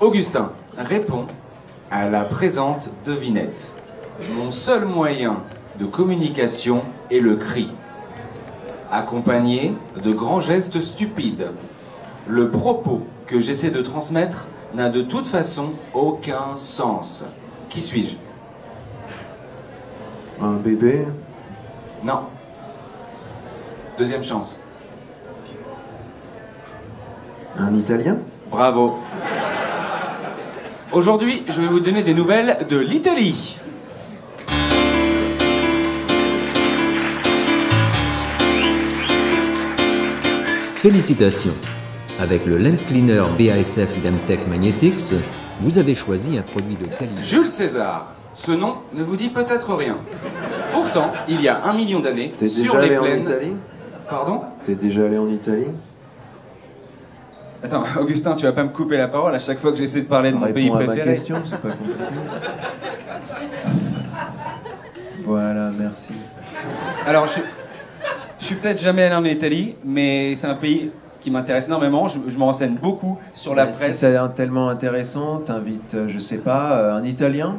Augustin, réponds à la présente devinette. Mon seul moyen de communication est le cri, accompagné de grands gestes stupides. Le propos que j'essaie de transmettre n'a de toute façon aucun sens. Qui suis-je? Un bébé? Non. Deuxième chance. Un Italien? Bravo. Aujourd'hui, je vais vous donner des nouvelles de l'Italie. Félicitations! Avec le Lens Cleaner BASF Idemtech Magnetics, vous avez choisi un produit de qualité. Jules César. Ce nom ne vous dit peut-être rien. Pourtant, il y a 1 million d'années, T'es sur déjà les allé en plaines... Italie? Pardon? T'es déjà allé en Italie? Attends, Augustin, tu vas pas me couper la parole à chaque fois que j'essaie de parler de mon pays Réponds à ma préféré. question, c'est pas compliqué. Voilà, merci. Alors, je suis peut-être jamais allé en Italie, mais c'est un pays qui m'intéresse énormément. Je me renseigne beaucoup sur la Bah, si presse. c'est tellement intéressant, t'invites, je sais pas, un Italien?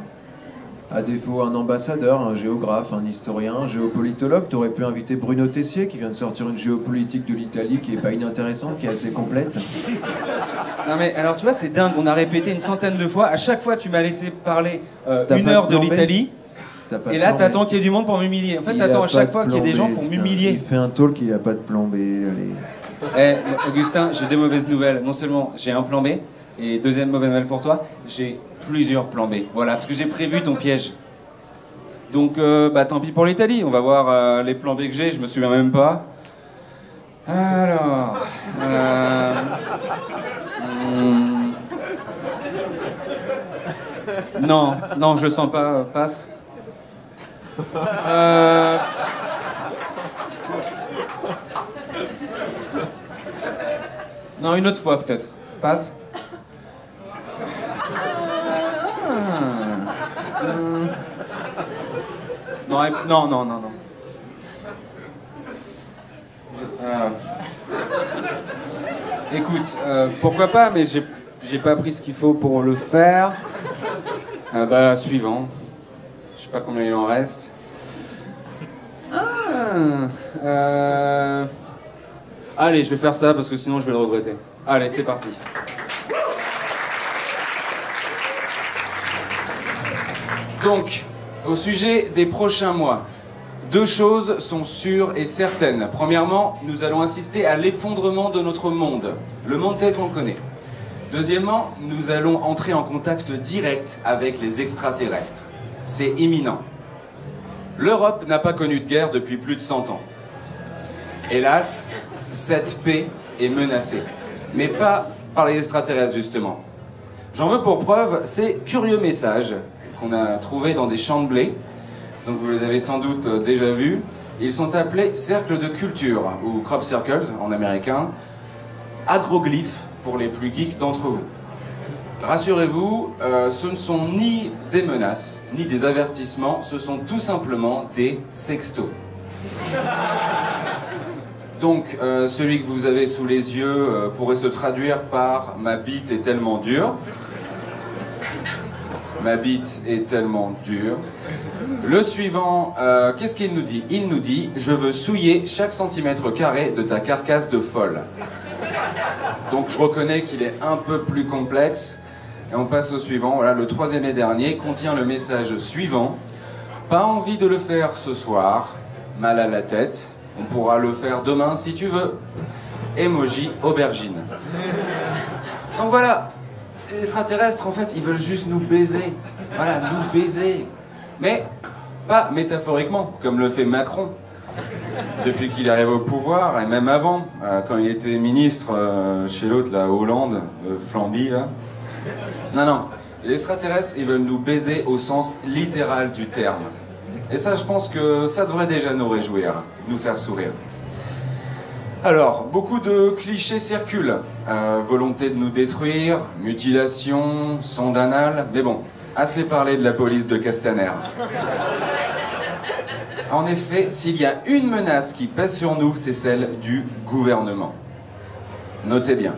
À défaut, un ambassadeur, un géographe, un historien, un géopolitologue. T'aurais pu inviter Bruno Tessier, qui vient de sortir une géopolitique de l'Italie qui est pas inintéressante, qui est assez complète. Non mais alors tu vois, c'est dingue, on a répété une centaine de fois. À chaque fois, tu m'as laissé parler T'as 1 pas heure de de plan B? l'Italie. T'as pas Et de là, plan B? t'attends qu'il y ait du monde pour m'humilier. En fait, Il t'attends a à chaque pas fois de qu'il y ait des plan gens B, pour putain. m'humilier. Il fait un talk, il a pas de plan B, allez. Eh, Augustin, j'ai deux mauvaises nouvelles. Non seulement j'ai un plan B, et deuxième mauvaise nouvelle pour toi, j'ai plusieurs plans B. Voilà, parce que j'ai prévu ton piège. Donc, bah tant pis pour l'Italie. On va voir les plans B que j'ai, je me souviens même pas. Alors... Non, non, je le sens pas. Passe. Non, une autre fois peut-être. Passe. Non, non, non, non. Écoute, pourquoi pas, mais j'ai pas pris ce qu'il faut pour le faire. Bah, suivant. Je sais pas combien il en reste. Allez, je vais faire ça parce que sinon je vais le regretter. Allez, c'est parti. Donc, au sujet des prochains mois, 2 choses sont sûres et certaines. Premièrement, nous allons assister à l'effondrement de notre monde, le monde tel qu'on le connaît. Deuxièmement, nous allons entrer en contact direct avec les extraterrestres. C'est imminent. L'Europe n'a pas connu de guerre depuis plus de 100 ans. Hélas, cette paix est menacée. Mais pas par les extraterrestres, justement. J'en veux pour preuve ces curieux messages qu'on a trouvés dans des champs de blé. Donc vous les avez sans doute déjà vus. Ils sont appelés cercles de culture, ou crop circles en américain. Agroglyphes pour les plus geeks d'entre vous. Rassurez-vous, ce ne sont ni des menaces, ni des avertissements, ce sont tout simplement des sextos. Donc, celui que vous avez sous les yeux pourrait se traduire par « ma bite est tellement dure ». Ma bite est tellement dure. Le suivant, qu'est-ce qu'il nous dit? Il nous dit « je veux souiller chaque centimètre carré de ta carcasse de folle ». Donc je reconnais qu'il est un peu plus complexe. Et on passe au suivant. Voilà, le 3e et dernier contient le message suivant. Pas envie de le faire ce soir. Mal à la tête. On pourra le faire demain si tu veux. Emoji aubergine. Donc voilà. Les extraterrestres, en fait, ils veulent juste nous baiser. Voilà, nous baiser. Mais pas métaphoriquement, comme le fait Macron. Depuis qu'il est arrivé au pouvoir, et même avant, quand il était ministre chez l'autre, là, Hollande, Flamby, là. Non, non, les extraterrestres, ils veulent nous baiser au sens littéral du terme. Et ça, je pense que ça devrait déjà nous réjouir, nous faire sourire. Alors, beaucoup de clichés circulent. Volonté de nous détruire, mutilation, sonde anale, mais bon, assez parlé de la police de Castaner. En effet, s'il y a une menace qui pèse sur nous, c'est celle du gouvernement. Notez bien.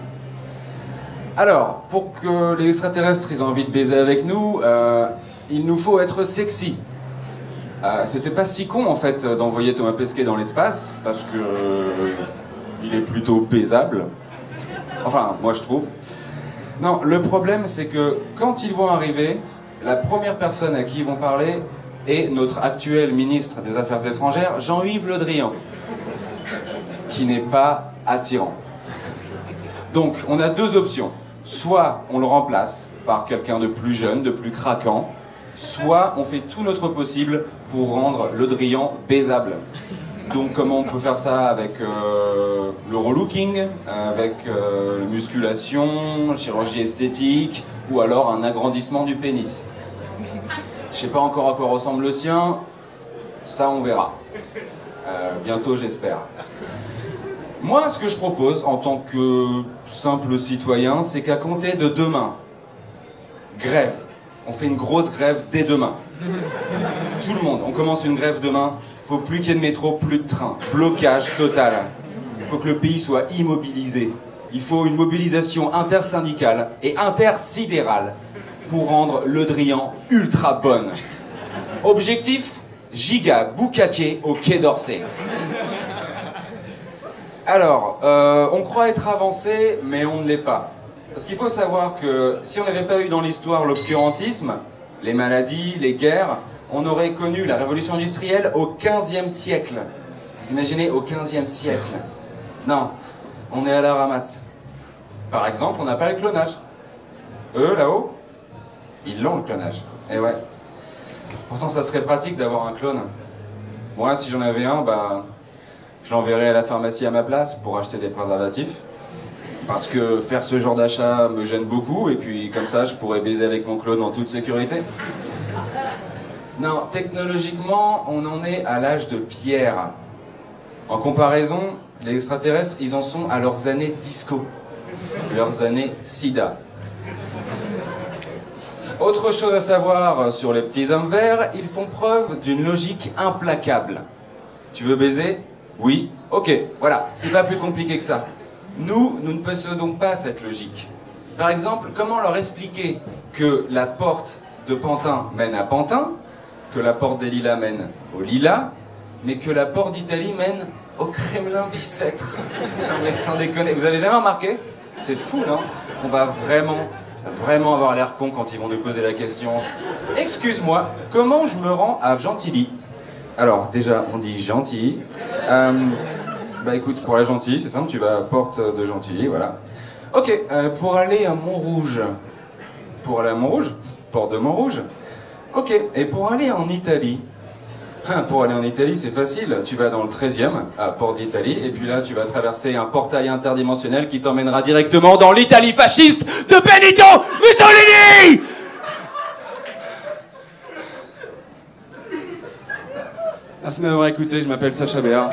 Alors, pour que les extraterrestres ils aient envie de baiser avec nous, il nous faut être sexy. C'était pas si con en fait d'envoyer Thomas Pesquet dans l'espace, parce que il est plutôt baisable. Enfin, moi je trouve. Non, le problème c'est que quand ils vont arriver, la première personne à qui ils vont parler est notre actuel ministre des Affaires étrangères, Jean-Yves Le Drian, qui n'est pas attirant. Donc, on a deux options. Soit on le remplace par quelqu'un de plus jeune, de plus craquant, soit on fait tout notre possible pour rendre Le Drian baisable. Donc comment on peut faire ça avec le relooking, avec musculation, chirurgie esthétique, ou alors un agrandissement du pénis. Je sais pas encore à quoi ressemble le sien, ça on verra. Bientôt j'espère. Moi, ce que je propose, en tant que simple citoyen, c'est qu'à compter de demain, grève. On fait une grosse grève dès demain. Tout le monde, on commence une grève demain. Faut plus qu'il y ait de métro, plus de train. Blocage total. Il faut que le pays soit immobilisé. Il faut une mobilisation intersyndicale et intersidérale pour rendre Le Drian ultra bonne. Objectif, giga boucaquet au Quai d'Orsay. Alors, on croit être avancé, mais on ne l'est pas. Parce qu'il faut savoir que si on n'avait pas eu dans l'histoire l'obscurantisme, les maladies, les guerres, on aurait connu la révolution industrielle au XVe siècle. Vous imaginez, au XVe siècle? Non, on est à la ramasse. Par exemple, on n'a pas le clonage. Eux, là-haut, ils l'ont, le clonage. Et ouais. Pourtant, ça serait pratique d'avoir un clone. Moi, si j'en avais un, bah... je l'enverrai à la pharmacie à ma place pour acheter des préservatifs. Parce que faire ce genre d'achat me gêne beaucoup, et puis comme ça, je pourrais baiser avec mon clone en toute sécurité. Non, technologiquement, on en est à l'âge de pierre. En comparaison, les extraterrestres, ils en sont à leurs années disco, leurs années sida. Autre chose à savoir sur les petits hommes verts, ils font preuve d'une logique implacable. Tu veux baiser? Oui, ok, voilà, c'est pas plus compliqué que ça. Nous ne possédons pas cette logique. Par exemple, comment leur expliquer que la porte de Pantin mène à Pantin, que la porte des Lilas mène au Lilas, mais que la porte d'Italie mène au Kremlin Bicêtre? Non mais sans déconner, vous avez jamais remarqué? C'est fou, non? On va vraiment avoir l'air con quand ils vont nous poser la question. Excuse-moi, comment je me rends à Gentilly? Alors, déjà, on dit Gentilly. Bah écoute, pour aller à Gentilly, c'est simple, tu vas à Porte de Gentilly, voilà. Ok, pour aller à Montrouge. Pour aller à Montrouge? Porte de Montrouge. Ok, et pour aller en Italie? Pour aller en Italie, c'est facile. Tu vas dans le 13e, à Porte d'Italie, et puis là, tu vas traverser un portail interdimensionnel qui t'emmènera directement dans l'Italie fasciste de Benito Mussolini! Merci de m'avoir écouté, je m'appelle Sacha Béard.